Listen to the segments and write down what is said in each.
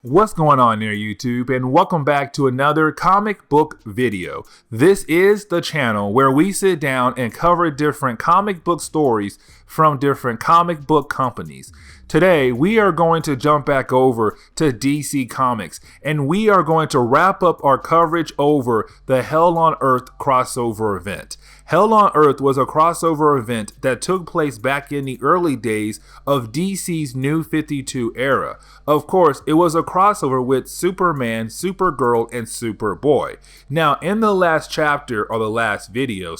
What's going on there, YouTube, and welcome back to another comic book video. This is the channel where we sit down and cover different comic book stories from different comic book companies. Today, we are going to jump back over to DC Comics, and we are going to wrap up our coverage over the Hell on Earth crossover event. Hell on Earth was a crossover event that took place back in the early days of DC's New 52 era. Of course, it was a crossover with Superman, Supergirl, and Superboy. Now, in the last chapter, or the last video,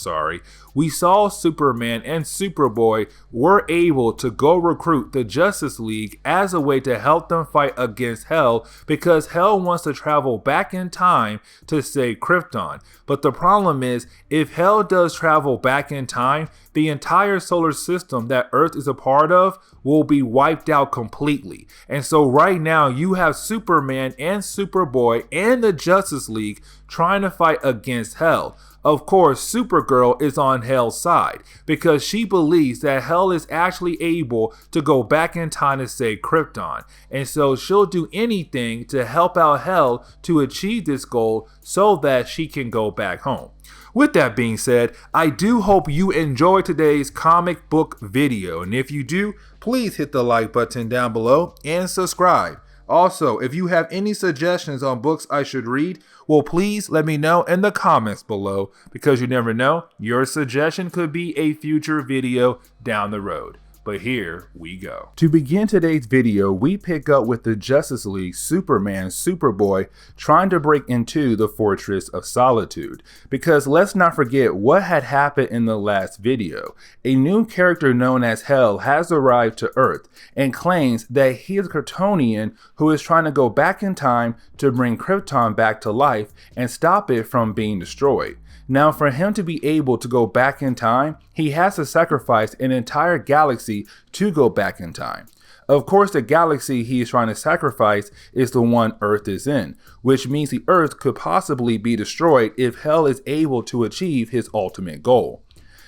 we saw Superman and Superboy were able to go recruit the Justice League as a way to help them fight against Hell, because Hell wants to travel back in time to save Krypton. But the problem is, if Hell does travel back in time, the entire solar system that Earth is a part of will be wiped out completely. And so right now you have Superman and Superboy and the Justice League trying to fight against Hell. Of course, Supergirl is on Hell's side because she believes that Hell is actually able to go back in time to save Krypton. And so she'll do anything to help out Hell to achieve this goal so that she can go back home. With that being said, I do hope you enjoyed today's comic book video. And if you do, please hit the like button down below and subscribe. Also, if you have any suggestions on books I should read, well, please let me know in the comments below, because you never know, your suggestion could be a future video down the road. But here we go. To begin today's video, we pick up with the Justice League, Superman, Superboy trying to break into the Fortress of Solitude. Because let's not forget what had happened in the last video. A new character known as Hell has arrived to Earth and claims that he is a Kryptonian who is trying to go back in time to bring Krypton back to life and stop it from being destroyed. Now, for him to be able to go back in time, he has to sacrifice an entire galaxy to go back in time. Of course, the galaxy he is trying to sacrifice is the one Earth is in, which means the Earth could possibly be destroyed if Hell is able to achieve his ultimate goal.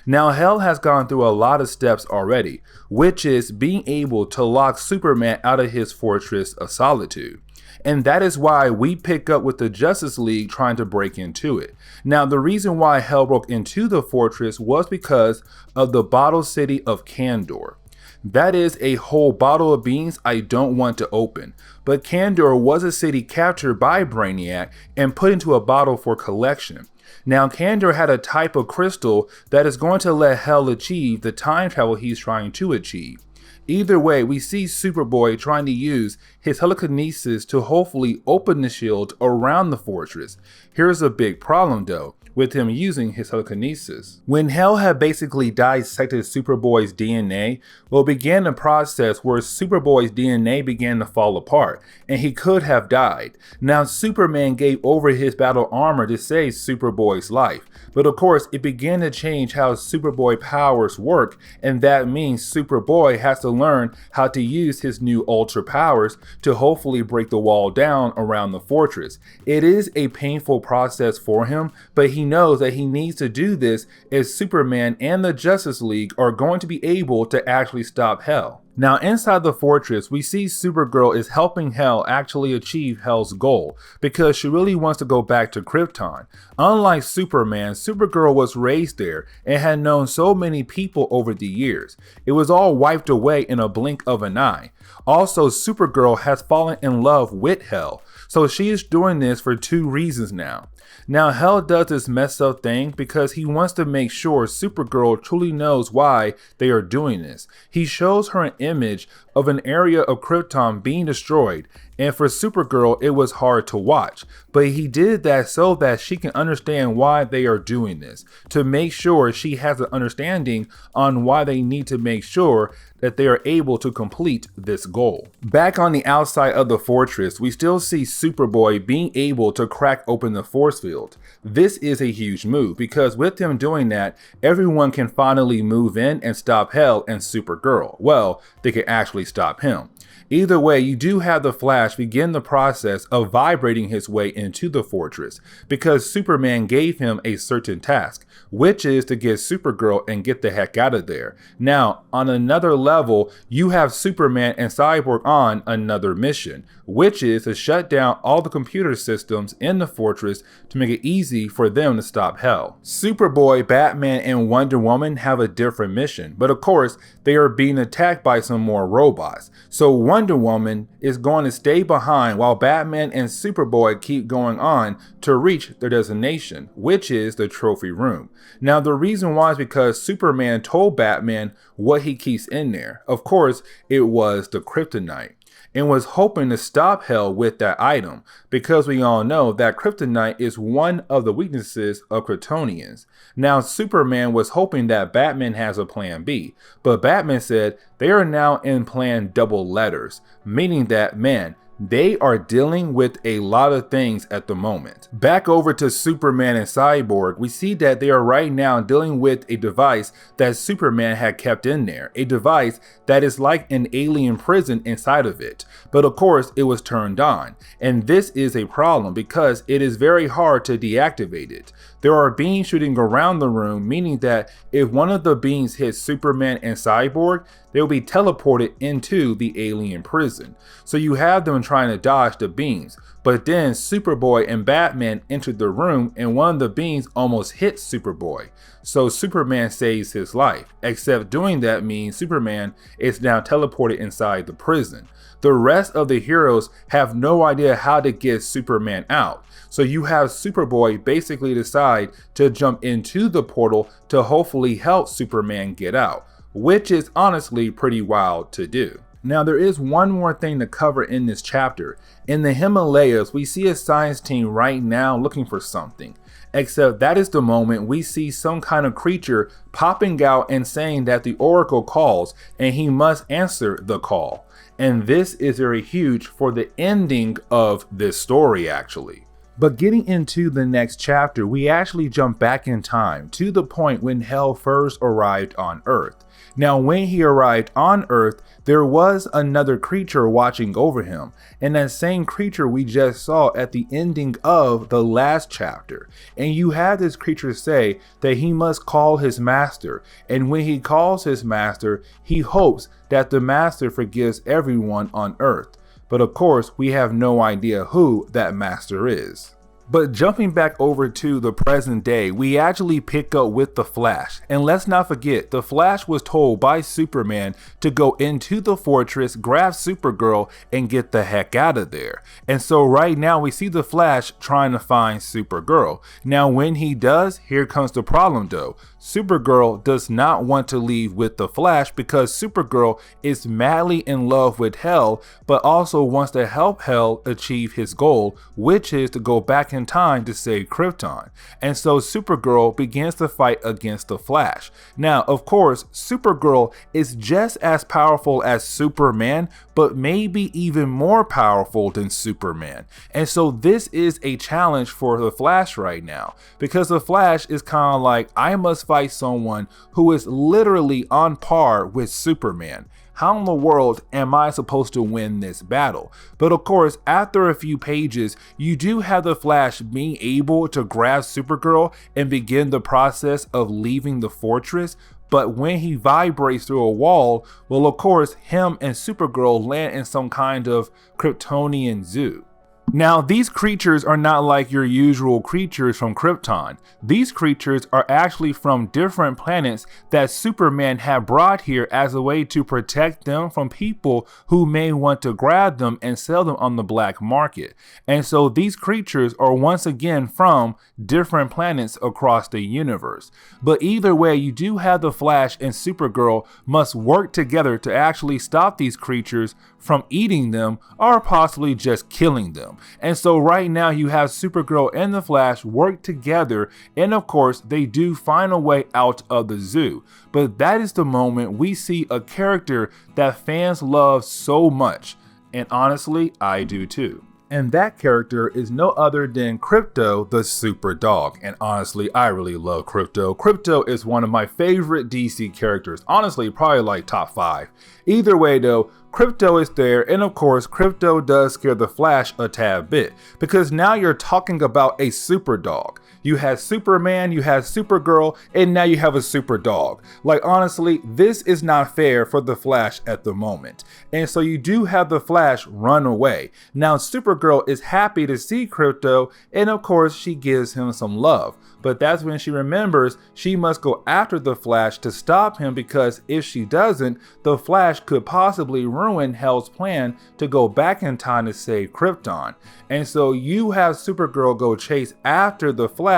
Now, Hell has gone through a lot of steps already, which is being able to lock Superman out of his Fortress of Solitude. And that is why we pick up with the Justice League trying to break into it. Now, the reason why Hell broke into the fortress was because of the bottle city of Kandor. That is a whole bottle of beans I don't want to open. But Kandor was a city captured by Brainiac and put into a bottle for collection. Now, Kandor had a type of crystal that is going to let Hell achieve the time travel he's trying to achieve. Either way, we see Superboy trying to use his telekinesis to hopefully open the shield around the fortress. Here's a big problem though, with him using his telekinesis. When Hell had basically dissected Superboy's DNA, well, began a process where Superboy's DNA began to fall apart, and he could have died. Now, Superman gave over his battle armor to save Superboy's life, but of course, it began to change how Superboy powers work, and that means Superboy has to learn how to use his new ultra powers to hopefully break the wall down around the fortress. It is a painful process for him, but he knows that he needs to do this if Superman and the Justice League are going to be able to actually stop Hell. Now, inside the fortress, we see Supergirl is helping Hell actually achieve Hell's goal because she really wants to go back to Krypton. Unlike Superman, Supergirl was raised there and had known so many people over the years. It was all wiped away in a blink of an eye. Also, Supergirl has fallen in love with Hell, so she is doing this for two reasons now. Now, Hell does this messed up thing because he wants to make sure Supergirl truly knows why they are doing this. He shows her an image of an area of Krypton being destroyed, and for Supergirl it was hard to watch, but he did that so that she can understand why they are doing this, to make sure she has an understanding on why they need to make sure that they are able to complete this goal. Back on the outside of the fortress, we still see Superboy being able to crack open the force field. This is a huge move because with him doing that, everyone can finally move in and stop Hell and Supergirl. Well, they can actually stop him. Either way, you do have the Flash begin the process of vibrating his way into the fortress because Superman gave him a certain task, which is to get Supergirl and get the heck out of there. Now, on another level, you have Superman and Cyborg on another mission, which is to shut down all the computer systems in the fortress to make it easy for them to stop Hell. Superboy, Batman, and Wonder Woman have a different mission, but of course, they are being attacked by some more robots. So Wonder Woman is going to stay behind while Batman and Superboy keep going on to reach their destination, which is the trophy room. Now, the reason why is because Superman told Batman what he keeps in there. Of course, it was the Kryptonite, and was hoping to stop Hell with that item, because we all know that Kryptonite is one of the weaknesses of Kryptonians. Now, Superman was hoping that Batman has a plan B, but Batman said they are now in plan double letters, meaning that, man, they are dealing with a lot of things at the moment. Back over to Superman and Cyborg, we see that they are right now dealing with a device that Superman had kept in there. A device that is like an alien prison inside of it. But of course, it was turned on. And this is a problem because it is very hard to deactivate it. There are beams shooting around the room, meaning that if one of the beams hits Superman and Cyborg, they will be teleported into the alien prison. So you have them trying to dodge the beams, but then Superboy and Batman entered the room and one of the beams almost hit Superboy. So Superman saves his life, except doing that means Superman is now teleported inside the prison. The rest of the heroes have no idea how to get Superman out. So you have Superboy basically decide to jump into the portal to hopefully help Superman get out, which is honestly pretty wild to do. Now, there is one more thing to cover in this chapter. In the Himalayas, we see a science team right now looking for something. Except that is the moment we see some kind of creature popping out and saying that the Oracle calls and he must answer the call. And this is very huge for the ending of this story actually. But getting into the next chapter, we actually jump back in time to the point when Hell first arrived on Earth. Now, when he arrived on Earth, there was another creature watching over him, and that same creature we just saw at the ending of the last chapter. And you have this creature say that he must call his master, and when he calls his master, he hopes that the master forgives everyone on Earth. But of course, we have no idea who that master is. But jumping back over to the present day, we actually pick up with the Flash. And let's not forget, the Flash was told by Superman to go into the fortress, grab Supergirl, and get the heck out of there. And so right now we see the Flash trying to find Supergirl. Now when he does, here comes the problem though. Supergirl does not want to leave with the Flash because Supergirl is madly in love with Hell, but also wants to help Hell achieve his goal, which is to go back in time to save Krypton. And so Supergirl begins to fight against the Flash. Now, of course, Supergirl is just as powerful as Superman, but maybe even more powerful than Superman. And so this is a challenge for the Flash right now, because the Flash is kind of like, I must fight someone who is literally on par with Superman. How in the world am I supposed to win this battle? But of course, after a few pages, you do have the Flash being able to grab Supergirl and begin the process of leaving the fortress. But when he vibrates through a wall, well, of course, him and Supergirl land in some kind of Kryptonian zoo. Now, these creatures are not like your usual creatures from Krypton. These creatures are actually from different planets that Superman had brought here as a way to protect them from people who may want to grab them and sell them on the black market. And so these creatures are once again from different planets across the universe. But either way, you do have the Flash and Supergirl must work together to actually stop these creatures from eating them or possibly just killing them. And so right now you have Supergirl and the Flash work together, and of course they do find a way out of the zoo. But that is the moment we see a character that fans love so much, and honestly I do too. And that character is no other than Krypto the Super Dog. And honestly, I really love Krypto. Krypto is one of my favorite DC characters. Honestly, probably like top 5. Either way though, Krypto is there, and of course, Krypto does scare the Flash a tad bit, because now you're talking about a super dog. You had Superman, you had Supergirl, and now you have a super dog. Like, honestly, this is not fair for the Flash at the moment. And so you do have the Flash run away. Now, Supergirl is happy to see Krypto, and of course, she gives him some love. But that's when she remembers she must go after the Flash to stop him, because if she doesn't, the Flash could possibly ruin Hell's plan to go back in time to save Krypton. And so you have Supergirl go chase after the Flash,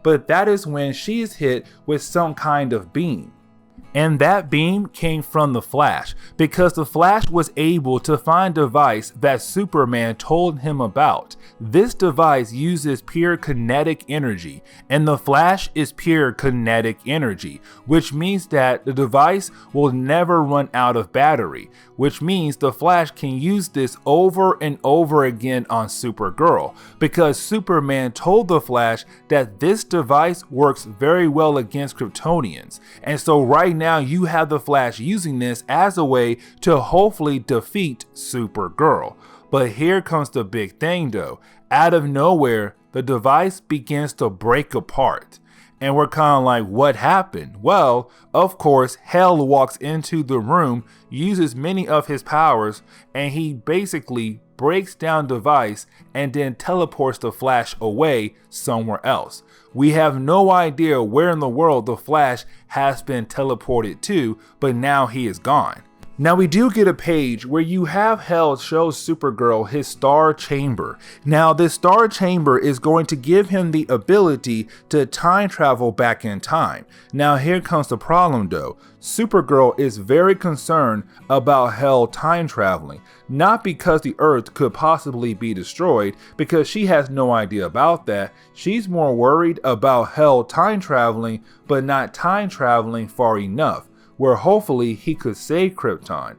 but that is when she's hit with some kind of beam. And that beam came from the Flash, because the Flash was able to find a device that Superman told him about. This device uses pure kinetic energy, and the Flash is pure kinetic energy, which means that the device will never run out of battery, which means the Flash can use this over and over again on Supergirl, because Superman told the Flash that this device works very well against Kryptonians. And so right now you have the Flash using this as a way to hopefully defeat Supergirl. But here comes the big thing though. Out of nowhere, the device begins to break apart. And we're kind of like, what happened? Well, of course, Hell walks into the room, uses many of his powers, and he basically breaks down the device and then teleports the Flash away somewhere else. We have no idea where in the world the Flash has been teleported to, but now he is gone. Now we do get a page where you have Hell show Supergirl his star chamber. Now this star chamber is going to give him the ability to time travel back in time. Now here comes the problem though. Supergirl is very concerned about Hell time traveling, not because the Earth could possibly be destroyed, because she has no idea about that. She's more worried about Hell time traveling, but not time traveling far enough, where hopefully he could save Krypton.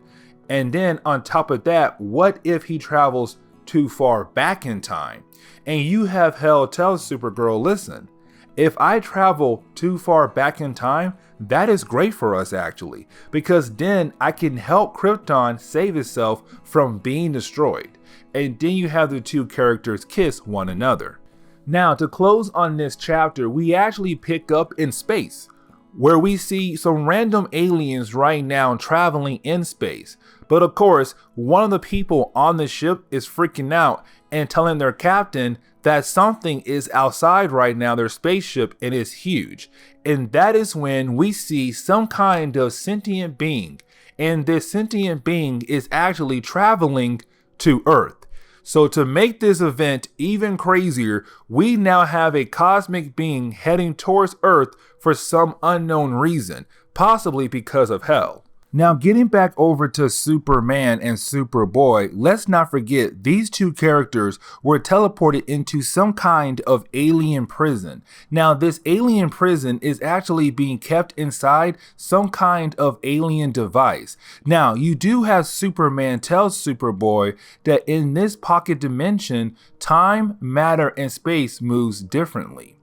And then on top of that, what if he travels too far back in time? And you have Hell tell Supergirl, listen, if I travel too far back in time, that is great for us actually, because then I can help Krypton save itself from being destroyed. And then you have the two characters kiss one another. Now to close on this chapter, we actually pick up in space, where we see some random aliens right now traveling in space. But of course, one of the people on the ship is freaking out and telling their captain that something is outside right now, their spaceship, and is huge. And that is when we see some kind of sentient being. And this sentient being is actually traveling to Earth. So to make this event even crazier, we now have a cosmic being heading towards Earth for some unknown reason, possibly because of Hell. Now getting back over to Superman and Superboy, let's not forget these two characters were teleported into some kind of alien prison. Now this alien prison is actually being kept inside some kind of alien device. Now you do have Superman tell Superboy that in this pocket dimension, time, matter, and space moves differently.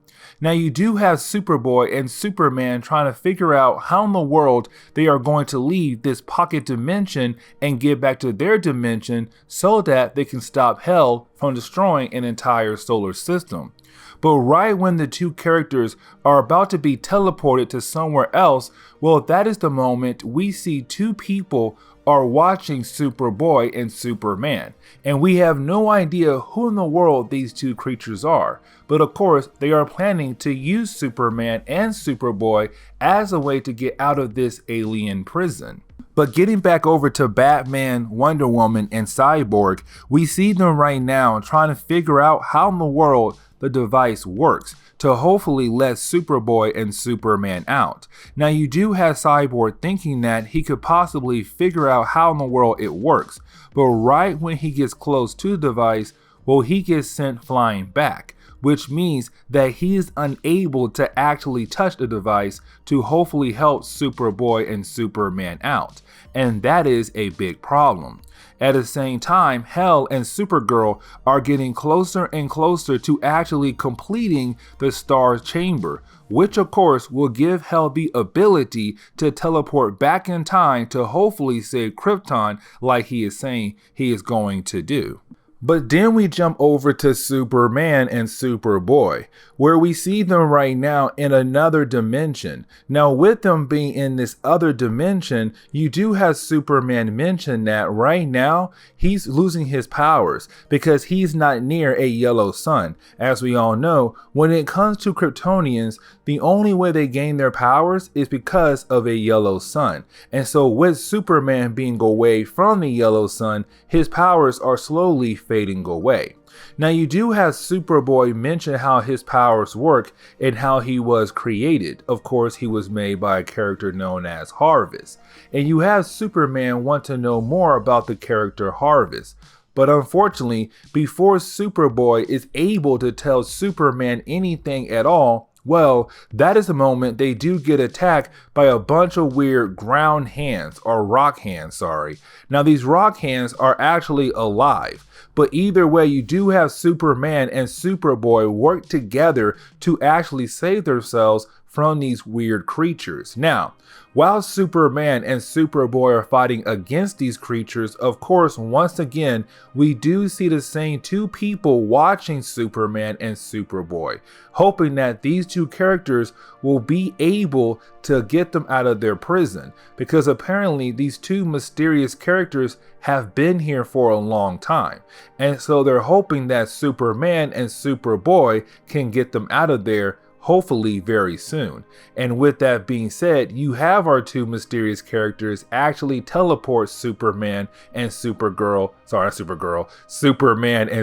Now you do have Superboy and Superman trying to figure out how in the world they are going to leave this pocket dimension and get back to their dimension so that they can stop Hell from destroying an entire solar system. But right when the two characters are about to be teleported to somewhere else, well, that is the moment we see two people are watching Superboy and Superman, and we have no idea who in the world these two creatures are. But of course, they are planning to use Superman and Superboy as a way to get out of this alien prison. But getting back over to Batman, Wonder Woman, and Cyborg, we see them right now trying to figure out how in the world the device works to hopefully let Superboy and Superman out. Now you do have Cyborg thinking that he could possibly figure out how in the world it works, but right when he gets close to the device, well, he gets sent flying back, which means that he is unable to actually touch the device to hopefully help Superboy and Superman out. And that is a big problem. At the same time, Hel and Supergirl are getting closer and closer to actually completing the Star Chamber, which of course will give Hel the ability to teleport back in time to hopefully save Krypton like he is saying he is going to do. But then we jump over to Superman and Superboy, where we see them right now in another dimension. Now, with them being in this other dimension, you do have Superman mention that right now he's losing his powers because he's not near a yellow sun. As we all know, when it comes to Kryptonians, the only way they gain their powers is because of a yellow sun. And so with Superman being away from the yellow sun, his powers are slowly fading away. Now you do have Superboy mention how his powers work and how he was created. Of course, he was made by a character known as Harvest. And you have Superman want to know more about the character Harvest. But unfortunately, before Superboy is able to tell Superman anything at all, well, that is the moment they do get attacked by a bunch of weird ground hands, or rock hands, sorry. Now these rock hands are actually alive, but either way you do have Superman and Superboy work together to actually save themselves from these weird creatures. Now, while Superman and Superboy are fighting against these creatures, of course, once again, we do see the same two people watching Superman and Superboy, hoping that these two characters will be able to get them out of their prison, because apparently these two mysterious characters have been here for a long time. And so they're hoping that Superman and Superboy can get them out of there, hopefully very soon. And with that being said, you have our two mysterious characters actually teleport Superman and Superman and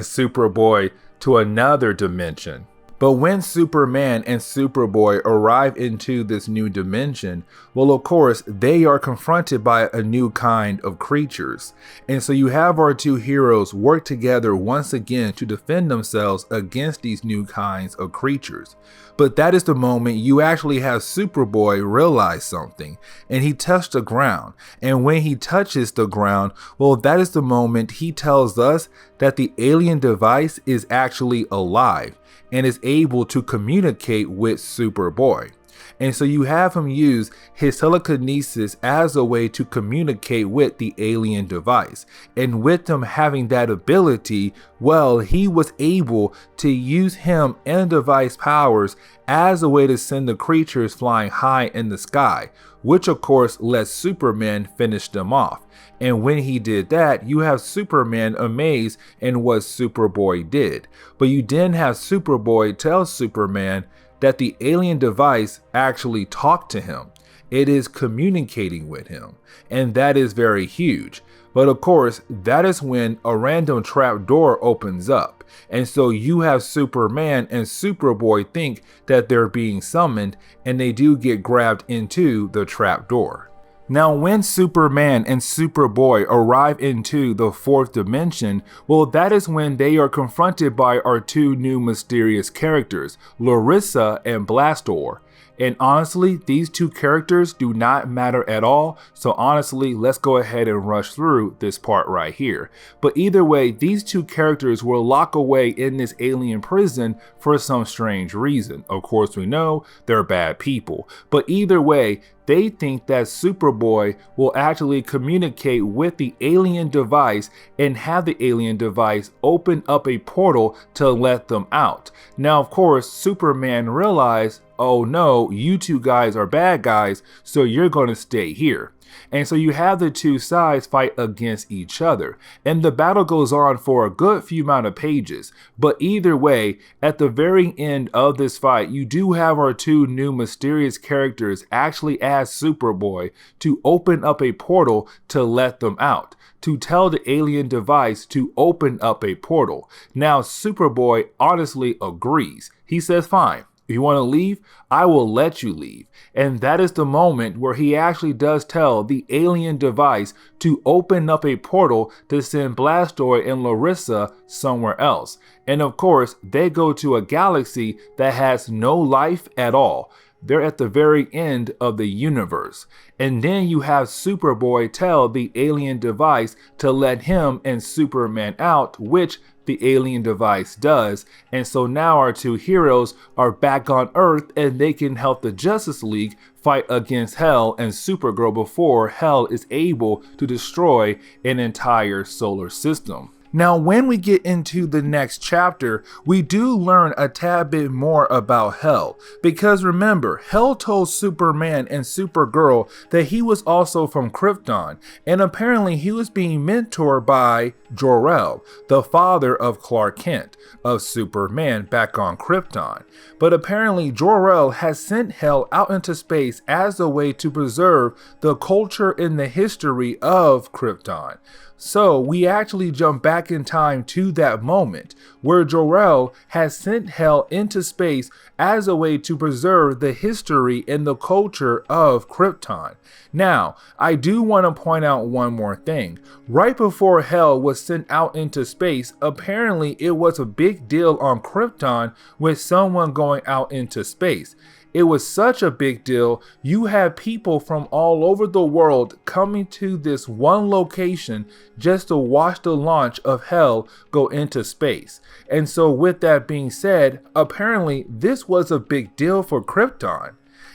Superboy to another dimension. But when Superman and Superboy arrive into this new dimension, well, of course, they are confronted by a new kind of creatures. And so you have our two heroes work together once again to defend themselves against these new kinds of creatures. But that is the moment you actually have Superboy realize something, and he touched the ground. And when he touches the ground, well, that is the moment he tells us that the alien device is actually alive and is able to communicate with Superboy. And so you have him use his telekinesis as a way to communicate with the alien device. And with him having that ability, well, he was able to use him and device powers as a way to send the creatures flying high in the sky, which of course lets Superman finish them off. And when he did that, you have Superman amazed in what Superboy did. But you then have Superboy tell Superman that the alien device actually talked to him. It is communicating with him. And that is very huge. But of course, that is when a random trap door opens up. And so you have Superman and Superboy think that they're being summoned, and they do get grabbed into the trap door. Now, when Superman and Superboy arrive into the fourth dimension, well, that is when they are confronted by our two new mysterious characters, Larissa and Blastor. And honestly, these two characters do not matter at all. So honestly, let's go ahead and rush through this part right here. But either way, these two characters were locked away in this alien prison for some strange reason. Of course, we know they're bad people. But either way, they think that Superboy will actually communicate with the alien device and have the alien device open up a portal to let them out. Now, of course, Superman realized, oh no, you two guys are bad guys, so you're going to stay here. And so you have the two sides fight against each other. And the battle goes on for a good few amount of pages. But either way, at the very end of this fight, you do have our two new mysterious characters actually ask Superboy to open up a portal to let them out, to tell the alien device to open up a portal. Now, Superboy honestly agrees. He says, fine. If you want to leave, I will let you leave. And that is the moment where he actually does tell the alien device to open up a portal to send Blastoid and Larissa somewhere else. And of course, they go to a galaxy that has no life at all. they're at the very end of the universe. And then you have Superboy tell the alien device to let him and Superman out, which the alien device does. And so now our two heroes are back on Earth and they can help the Justice League fight against Hell and Supergirl before Hell is able to destroy an entire solar system. Now, when we get into the next chapter, we do learn a tad bit more about Hell, because remember, Hell told Superman and Supergirl that he was also from Krypton, and apparently he was being mentored by Jor-El, the father of Clark Kent, of Superman back on Krypton. But apparently Jor-El has sent Hell out into space as a way to preserve the culture and the history of Krypton. So we actually jump back in time to that moment where Jor-El has sent Hell into space as a way to preserve the history and the culture of Krypton. Now, I do want to point out one more thing. Right before Hell was sent out into space, apparently it was a big deal on Krypton with someone going out into space. It was such a big deal, you had people from all over the world coming to this one location just to watch the launch of Hell go into space. And so with that being said, apparently this was a big deal for Krypton.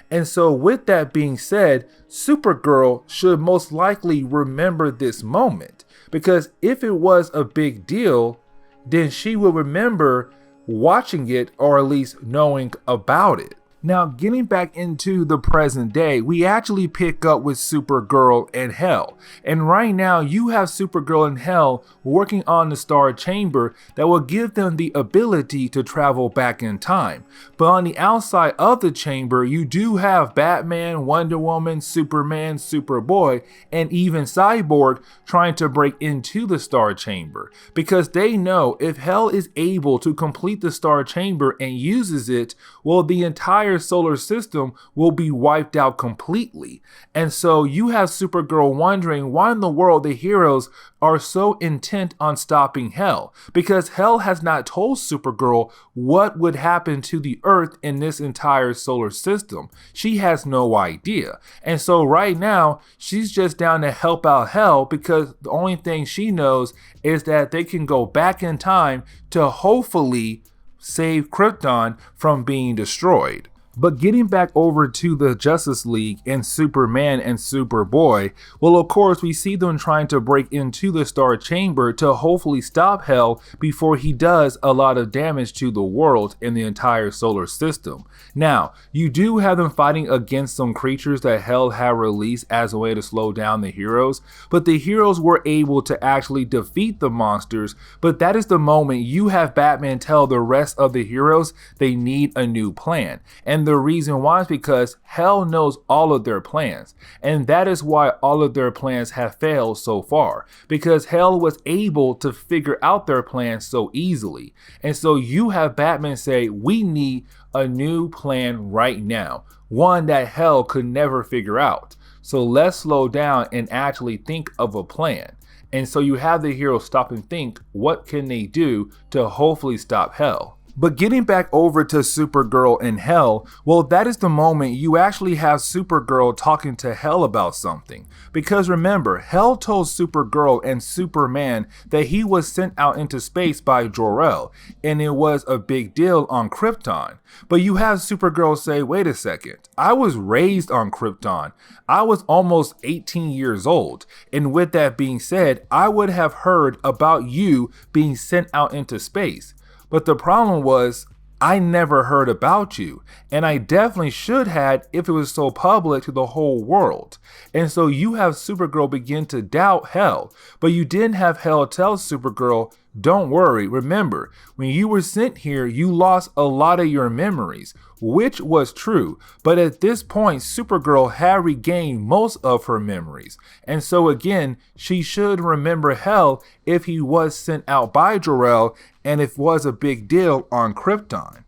And so with that being said, Supergirl should most likely remember this moment, because if it was a big deal, then she will remember watching it, or at least knowing about it. Now, getting back into the present day, we actually pick up with Supergirl and Hell. And right now, you have Supergirl and Hell working on the Star Chamber that will give them the ability to travel back in time. But on the outside of the chamber, you do have Batman, Wonder Woman, Superman, Superboy, and even Cyborg trying to break into the Star Chamber. Because they know if Hell is able to complete the Star Chamber and uses it, well, the entire solar system will be wiped out completely. And so you have Supergirl wondering why in the world the heroes are so intent on stopping Hell, because Hell has not told Supergirl what would happen to the Earth in this entire solar system. She has no idea. And so right now she's just down to help out Hell, because the only thing she knows is that they can go back in time to hopefully save Krypton from being destroyed. But getting back over to the Justice League and Superman and Superboy, well, of course, we see them trying to break into the Star Chamber to hopefully stop Hell before he does a lot of damage to the world and the entire solar system. Now, you do have them fighting against some creatures that Hell had released as a way to slow down the heroes, but the heroes were able to actually defeat the monsters. But that is the moment you have Batman tell the rest of the heroes they need a new plan. And the reason why is because Hell knows all of their plans, and that is why all of their plans have failed so far, because Hell was able to figure out their plans so easily. And so you have Batman say, we need a new plan right now, one that Hell could never figure out. So let's slow down and actually think of a plan. And so you have the heroes stop and think, what can they do to hopefully stop Hell? But getting back over to Supergirl and Hell, well, that is the moment you actually have Supergirl talking to Hell about something. Because remember, Hell told Supergirl and Superman that he was sent out into space by Jor-El, and it was a big deal on Krypton. But you have Supergirl say, wait a second, I was raised on Krypton. I was almost 18 years old. And with that being said, I would have heard about you being sent out into space. But the problem was, I never heard about you, and I definitely should have if it was so public to the whole world. And so you have Supergirl begin to doubt Hell, but you didn't have Hell tell Supergirl, don't worry, remember, when you were sent here, you lost a lot of your memories, which was true. But at this point, Supergirl had regained most of her memories. And so again, she should remember Hell if he was sent out by Jor-El and if it was a big deal on Krypton.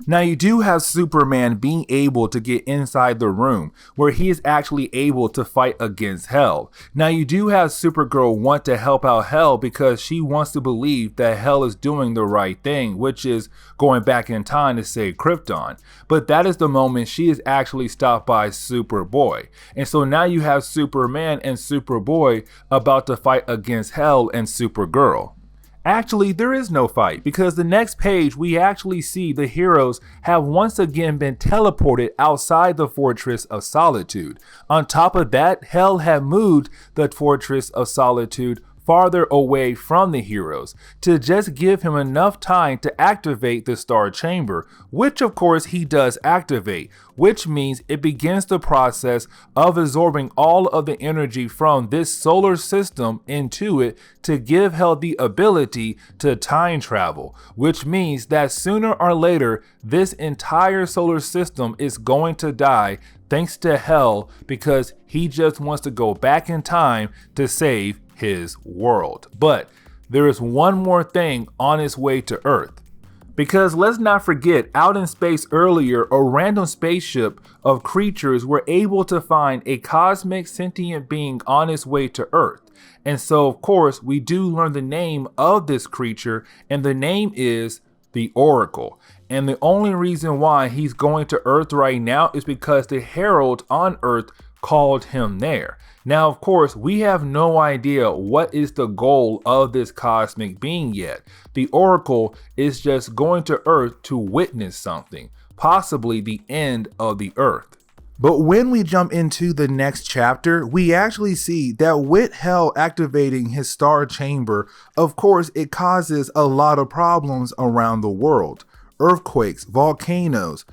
Now you do have Superman being able to get inside the room where he is actually able to fight against Hell. Now you do have Supergirl want to help out Hell because she wants to believe that Hell is doing the right thing, which is going back in time to save Krypton. But that is the moment she is actually stopped by Superboy. And so now you have Superman and Superboy about to fight against Hell and Supergirl. Actually, there is no fight because the next page we actually see the heroes have once again been teleported outside the Fortress of Solitude. On top of that, Hell had moved the Fortress of Solitude farther away from the heroes to just give him enough time to activate the Star Chamber, which of course he does activate, which means it begins the process of absorbing all of the energy from this solar system into it to give Hell the ability to time travel, which means that sooner or later this entire solar system is going to die thanks to Hell because he just wants to go back in time to save his world. But there is one more thing on its way to Earth. Because let's not forget, out in space earlier, a random spaceship of creatures were able to find a cosmic sentient being on its way to Earth. And so, of course, we do learn the name of this creature, and the name is the Oracle. And the only reason why he's going to Earth right now is because the Herald on Earth called him there. Now, of course, we have no idea what is the goal of this cosmic being yet. The Oracle is just going to Earth to witness something, possibly the end of the Earth. But when we jump into the next chapter, we actually see that with Hell activating his Star Chamber, of course, it causes a lot of problems around the world. Earthquakes, volcanoes,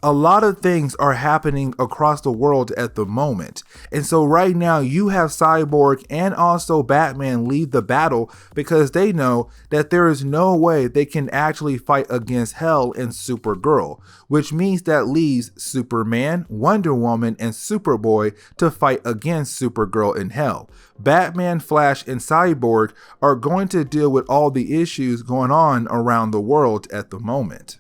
a lot of things are happening across the world at the moment. And so right now you have Cyborg and also Batman leave the battle because they know that there is no way they can actually fight against Hell and Supergirl, which means that leaves Superman, Wonder Woman, and Superboy to fight against Supergirl and Hell. Batman, Flash, and Cyborg are going to deal with all the issues going on around the world at the moment.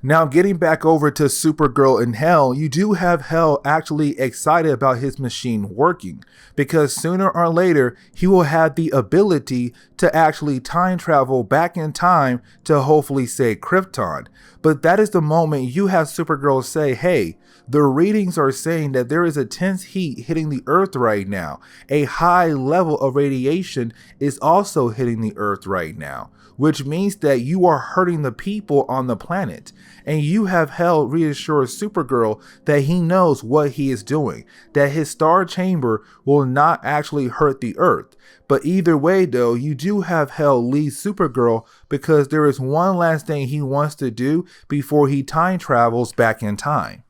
Now, getting back over to Supergirl and Hell, you do have Hell actually excited about his machine working because sooner or later he will have the ability to actually time travel back in time to hopefully save Krypton. But that is the moment you have Supergirl say, hey, the readings are saying that there is intense heat hitting the Earth right now. A high level of radiation is also hitting the Earth right now, which means that you are hurting the people on the planet. And you have Hell reassure Supergirl that he knows what he is doing, that his Star Chamber will not actually hurt the Earth. But either way though, you do have Hell leave Supergirl because there is one last thing he wants to do before he time travels back in time.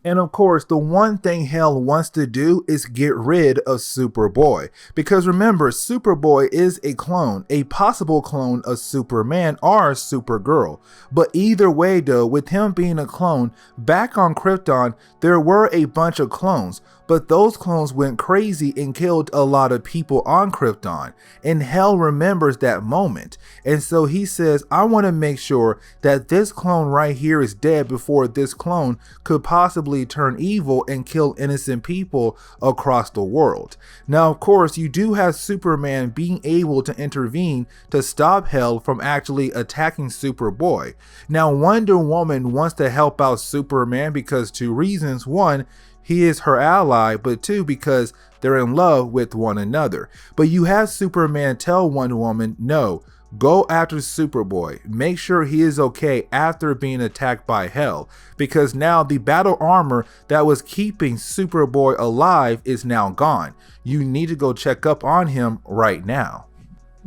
And of course, the one thing Hell wants to do is get rid of Superboy. Because remember, Superboy is a clone, a possible clone of Superman or Supergirl. But either way though, with him being a clone, back on Krypton, there were a bunch of clones. But those clones went crazy and killed a lot of people on Krypton. And Hell remembers that moment. And so he says, I want to make sure that this clone right here is dead before this clone could possibly turn evil and kill innocent people across the world. Now, of course, you do have Superman being able to intervene to stop Hell from actually attacking Superboy. Now, Wonder Woman wants to help out Superman because two reasons. One, he is her ally, but two, because they're in love with one another. But you have Superman tell Wonder Woman, no, go after Superboy. Make sure he is okay after being attacked by Hell, because now the battle armor that was keeping Superboy alive is now gone. You need to go check up on him right now.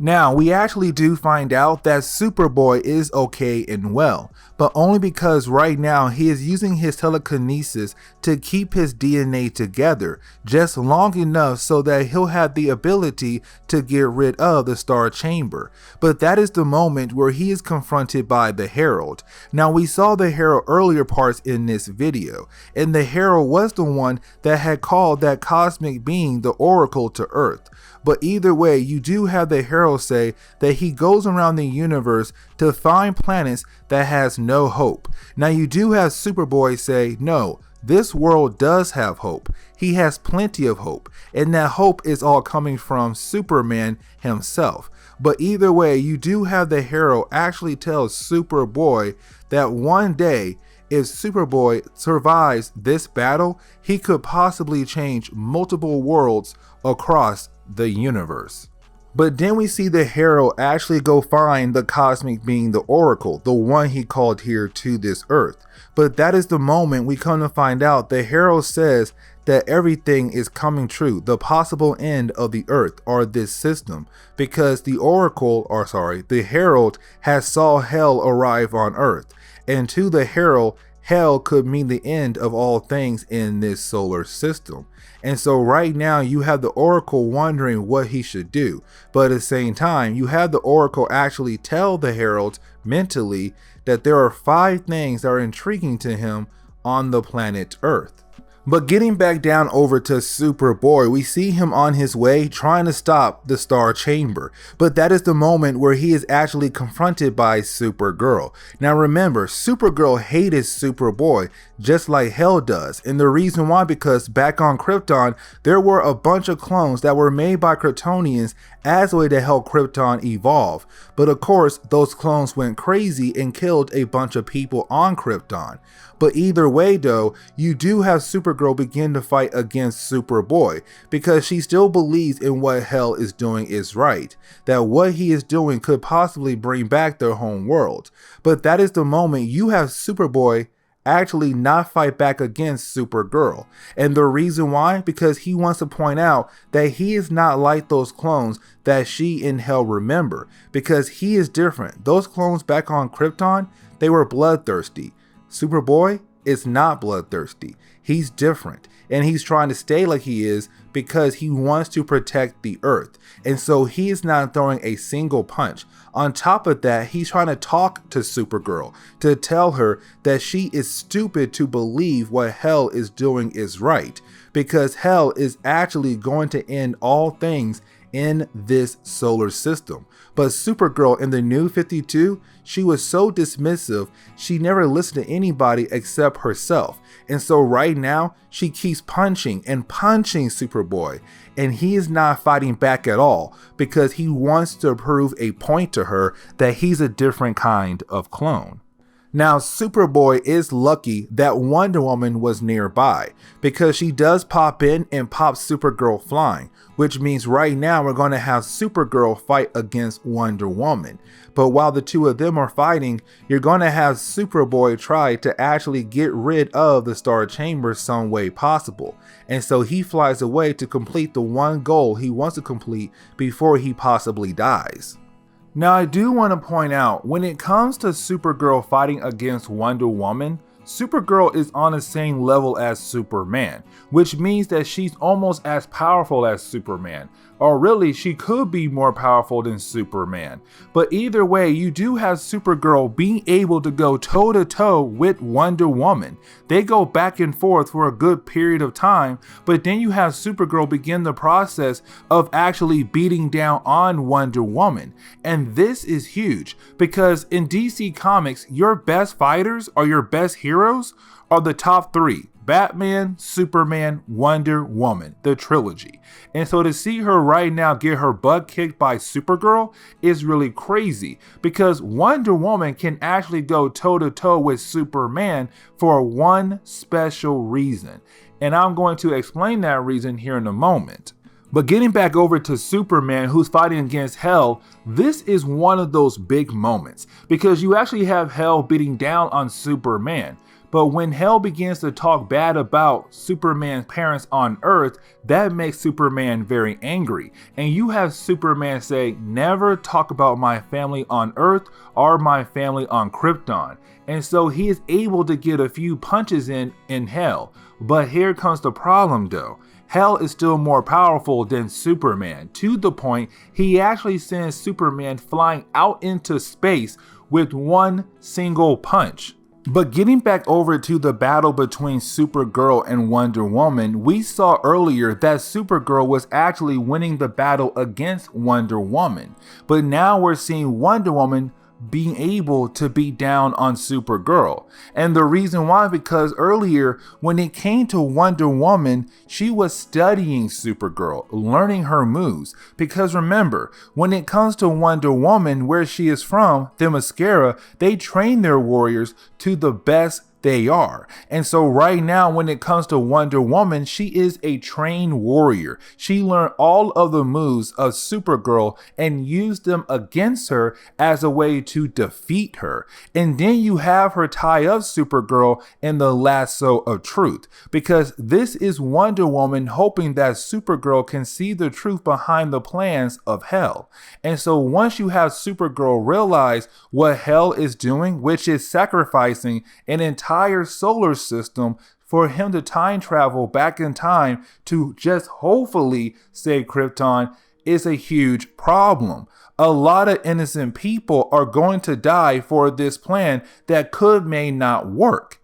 Now, we actually do find out that Superboy is okay and well, but only because right now he is using his telekinesis to keep his DNA together just long enough so that he'll have the ability to get rid of the Star Chamber. But that is the moment where he is confronted by the Herald. Now, we saw the Herald earlier parts in this video, and the Herald was the one that had called that cosmic being the Oracle to Earth. But either way, you do have the hero say that he goes around the universe to find planets that has no hope. Now you do have Superboy say, no, this world does have hope. He has plenty of hope, and that hope is all coming from Superman himself. But either way, you do have the hero actually tell Superboy that one day, if Superboy survives this battle, he could possibly change multiple worlds across the universe. But then we see the hero actually go find the cosmic being, the Oracle, the one he called here to this earth. But that is the moment we come to find out the hero says that everything is coming true, the possible end of the earth or this system, because the Oracle, or sorry, the Herald has saw hell arrive on earth. And to the Herald, hell could mean the end of all things in this solar system. And so right now you have the Oracle wondering what he should do. But at the same time, you have the Oracle actually tell the Herald mentally that there are 5 things that are intriguing to him on the planet Earth. But getting back down over to Superboy, we see him on his way trying to stop the Star Chamber. But that is the moment where he is actually confronted by Supergirl. Now remember, Supergirl hated Superboy just like hell does. And the reason why, because back on Krypton, there were a bunch of clones that were made by Kryptonians as a way to help Krypton evolve. But of course, those clones went crazy and killed a bunch of people on Krypton. But either way though, you do have Supergirl begin to fight against Superboy because she still believes in what Hell is doing is right, that what he is doing could possibly bring back their home world. But that is the moment you have Superboy actually not fight back against Supergirl. And the reason why? Because he wants to point out that he is not like those clones that she and Hell remember, because he is different. Those clones back on Krypton, they were bloodthirsty. Superboy is not bloodthirsty. He's different, and he's trying to stay like he is because he wants to protect the earth. And so he is not throwing a single punch. On top of that, he's trying to talk to Supergirl to tell her that she is stupid to believe what Hell is doing is right, because Hell is actually going to end all things in this solar system. But Supergirl in the New 52, she was so dismissive, she never listened to anybody except herself. And so right now, she keeps punching and punching Superboy, and he is not fighting back at all because he wants to prove a point to her that he's a different kind of clone. Now, Superboy is lucky that Wonder Woman was nearby, because she does pop in and pop Supergirl flying, which means right now we're going to have Supergirl fight against Wonder Woman. But while the two of them are fighting, you're going to have Superboy try to actually get rid of the Star Chamber some way possible. And so he flies away to complete the one goal he wants to complete before he possibly dies. Now, I do want to point out, when it comes to Supergirl fighting against Wonder Woman, Supergirl is on the same level as Superman, which means that she's almost as powerful as Superman, or really she could be more powerful than Superman. But either way, you do have Supergirl being able to go toe to toe with Wonder Woman. They go back and forth for a good period of time, but then you have Supergirl begin the process of actually beating down on Wonder Woman. And this is huge, because in DC Comics, your best fighters or your best heroes are the top 3. Batman, Superman, Wonder Woman, the trilogy. And so to see her right now get her butt kicked by Supergirl is really crazy, because Wonder Woman can actually go toe to toe with Superman for one special reason. And I'm going to explain that reason here in a moment. But getting back over to Superman, who's fighting against Hell, this is one of those big moments, because you actually have Hell beating down on Superman. But when Hell begins to talk bad about Superman's parents on Earth, that makes Superman very angry. And you have Superman say, never talk about my family on Earth or my family on Krypton. And so he is able to get a few punches in Hell. But here comes the problem though. Hell is still more powerful than Superman, to the point he actually sends Superman flying out into space with one single punch. But getting back over to the battle between Supergirl and Wonder Woman, we saw earlier that Supergirl was actually winning the battle against Wonder Woman. But now we're seeing Wonder Woman being able to beat down on Supergirl. And the reason why, because earlier when it came to Wonder Woman, she was studying Supergirl, learning her moves. Because remember, when it comes to Wonder Woman, where she is from, Themyscira, they train their warriors to the best they are. And so right now, when it comes to Wonder Woman, she is a trained warrior. She learned all of the moves of Supergirl and used them against her as a way to defeat her. And then you have her tie up Supergirl in the lasso of truth, because this is Wonder Woman hoping that Supergirl can see the truth behind the plans of Hell. And so once you have Supergirl realize what Hell is doing, which is sacrificing an entire solar system for him to time travel back in time to just hopefully save Krypton, is a huge problem. A lot of innocent people are going to die for this plan that may not work.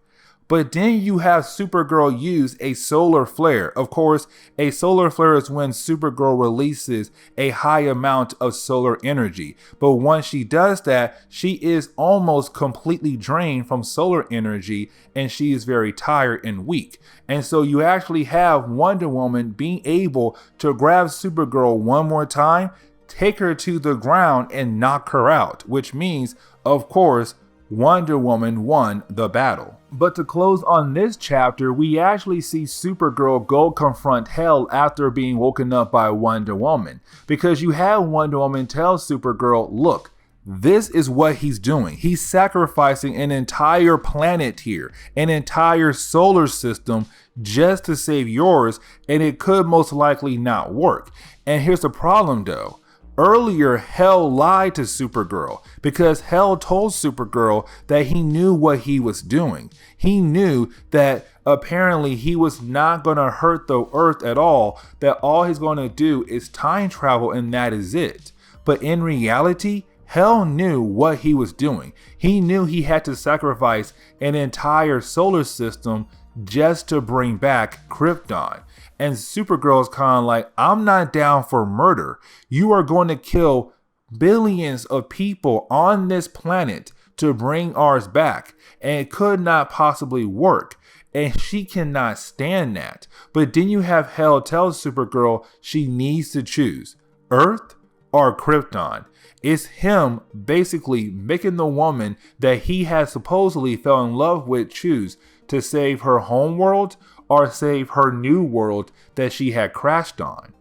But then you have Supergirl use a solar flare. Of course, a solar flare is when Supergirl releases a high amount of solar energy. But once she does that, she is almost completely drained from solar energy and she is very tired and weak. And so you actually have Wonder Woman being able to grab Supergirl one more time, take her to the ground and knock her out, which means, of course, Wonder Woman won the battle. But to close on this chapter, we actually see Supergirl go confront Hell after being woken up by Wonder Woman. Because you have Wonder Woman tell Supergirl, look, this is what he's doing. He's sacrificing an entire planet here, an entire solar system just to save yours, and it could most likely not work. And here's the problem though. Earlier, Hell lied to Supergirl because Hell told Supergirl that he knew what he was doing. He knew that apparently he was not going to hurt the Earth at all, that all he's going to do is time travel and that is it. But in reality, Hell knew what he was doing. He knew he had to sacrifice an entire solar system just to bring back Krypton. And Supergirl is kind of like, I'm not down for murder. You are going to kill billions of people on this planet to bring ours back. And it could not possibly work. And she cannot stand that. But then you have Hell tell Supergirl she needs to choose Earth or Krypton. It's him basically making the woman that he has supposedly fell in love with choose to save her home world or save her new world that she had crashed on.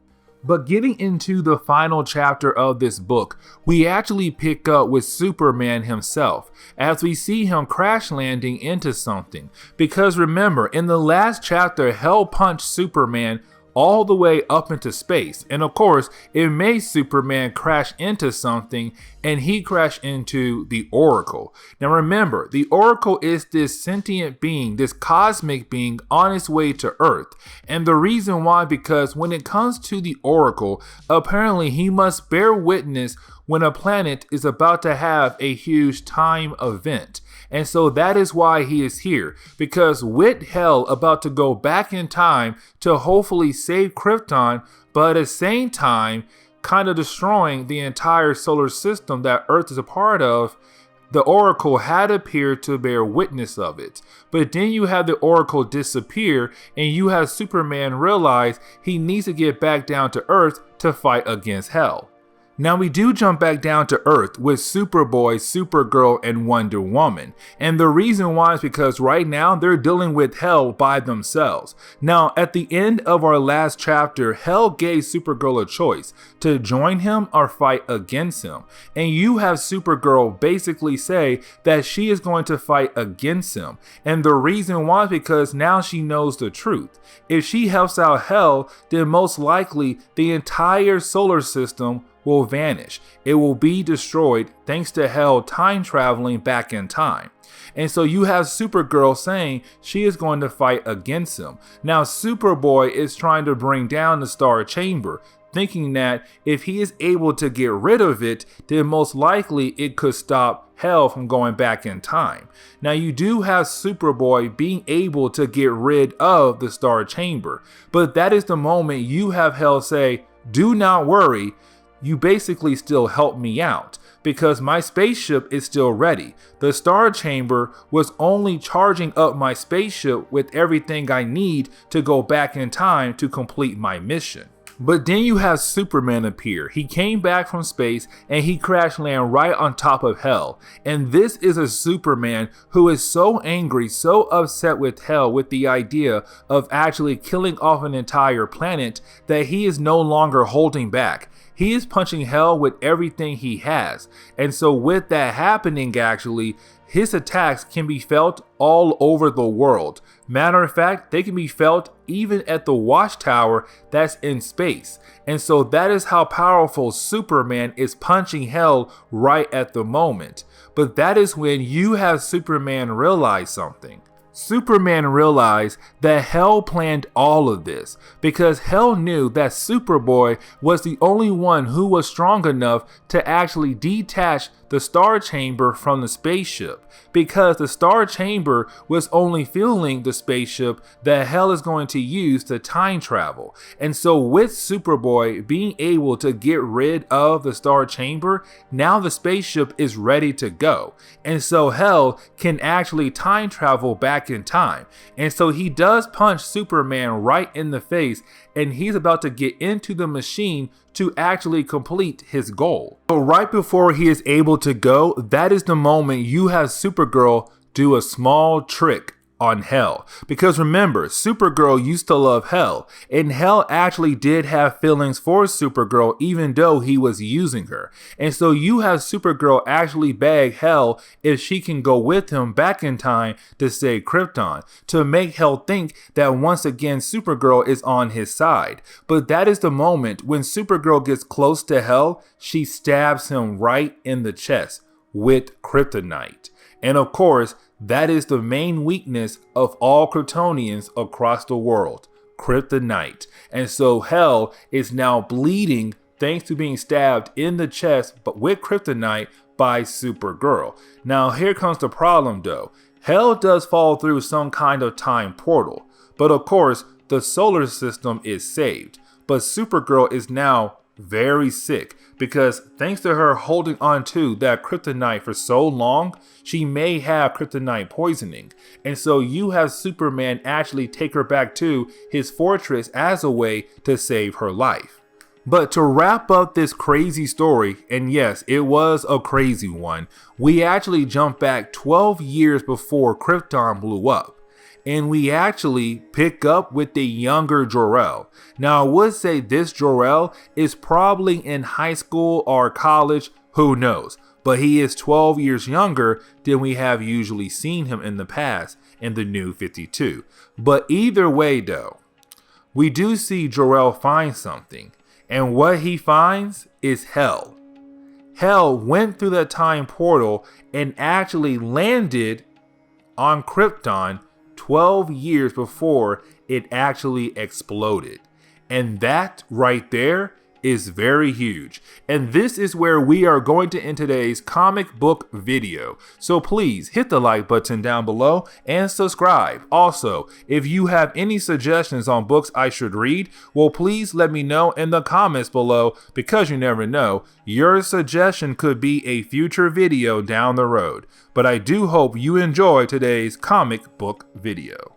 But getting into the final chapter of this book, we actually pick up with Superman himself as we see him crash landing into something. Because remember, in the last chapter, Hell punched Superman all the way up into space. And of course, it made Superman crash into something, and he crashed into the Oracle. Now remember, the Oracle is this sentient being, this cosmic being on its way to Earth. And the reason why, because when it comes to the Oracle, apparently he must bear witness when a planet is about to have a huge time event. And so that is why he is here, because with Hell about to go back in time to hopefully save Krypton, but at the same time kind of destroying the entire solar system that Earth is a part of, the Oracle had appeared to bear witness of it. But then you have the Oracle disappear, and you have Superman realize he needs to get back down to Earth to fight against Hell. Now we do jump back down to Earth with Superboy, Supergirl, and Wonder Woman. And the reason why is because right now they're dealing with Hell by themselves. Now at the end of our last chapter, Hell gave Supergirl a choice to join him or fight against him. And you have Supergirl basically say that she is going to fight against him. And the reason why is because now she knows the truth. If she helps out Hell, then most likely the entire solar system will vanish. It will be destroyed thanks to Hell time traveling back in time. And so you have Supergirl saying she is going to fight against him. Now Superboy is trying to bring down the Star Chamber, thinking that if he is able to get rid of it, then most likely it could stop Hell from going back in time. Now you do have Superboy being able to get rid of the Star Chamber, but that is the moment you have Hell say, do not worry, you basically still help me out, because my spaceship is still ready. The Star Chamber was only charging up my spaceship with everything I need to go back in time to complete my mission. But then you have Superman appear. He came back from space and he crash land right on top of Hell. And this is a Superman who is so angry, so upset with Hell with the idea of actually killing off an entire planet that he is no longer holding back. He is punching Hell with everything he has. And so with that happening, actually, his attacks can be felt all over the world. Matter of fact, they can be felt even at the watchtower that's in space. And so that is how powerful Superman is punching Hell right at the moment. But that is when you have Superman realize something. Superman realized that Hell planned all of this because Hell knew that Superboy was the only one who was strong enough to actually detach the Star Chamber from the spaceship, because the Star Chamber was only fueling the spaceship that Hell is going to use to time travel. And so with Superboy being able to get rid of the Star Chamber, now the spaceship is ready to go. And so Hell can actually time travel back in time. And so he does punch Superman right in the face, and he's about to get into the machine to actually complete his goal. But right before he is able to go, that is the moment you have Supergirl do a small trick on Hell. Because remember, Supergirl used to love Hell, and Hell actually did have feelings for Supergirl even though he was using her. And so you have Supergirl actually beg Hell if she can go with him back in time to save Krypton, to make Hell think that once again Supergirl is on his side. But that is the moment when Supergirl gets close to Hell, she stabs him right in the chest with kryptonite. And of course, that is the main weakness of all Kryptonians across the world, kryptonite. And so Hell is now bleeding thanks to being stabbed in the chest but with kryptonite by Supergirl. Now here comes the problem though. Hell does fall through some kind of time portal, but of course the solar system is saved. But Supergirl is now very sick because thanks to her holding on to that kryptonite for so long, she may have kryptonite poisoning. And so you have Superman actually take her back to his fortress as a way to save her life. But to wrap up this crazy story, and yes, it was a crazy one, we actually jump back 12 years before Krypton blew up. And we actually pick up with the younger Jor-El. Now I would say this Jor-El is probably in high school or college, who knows. But he is 12 years younger than we have usually seen him in the past in the New 52. But either way though, we do see Jor-El find something. And what he finds is Hell. Hell went through the time portal and actually landed on Krypton 12 years before it actually exploded. And that right there is very huge. And this is where we are going to end today's comic book video. So please hit the like button down below and subscribe. Also, if you have any suggestions on books I should read, well, please let me know in the comments below, because you never know, your suggestion could be a future video down the road. But I do hope you enjoy today's comic book video.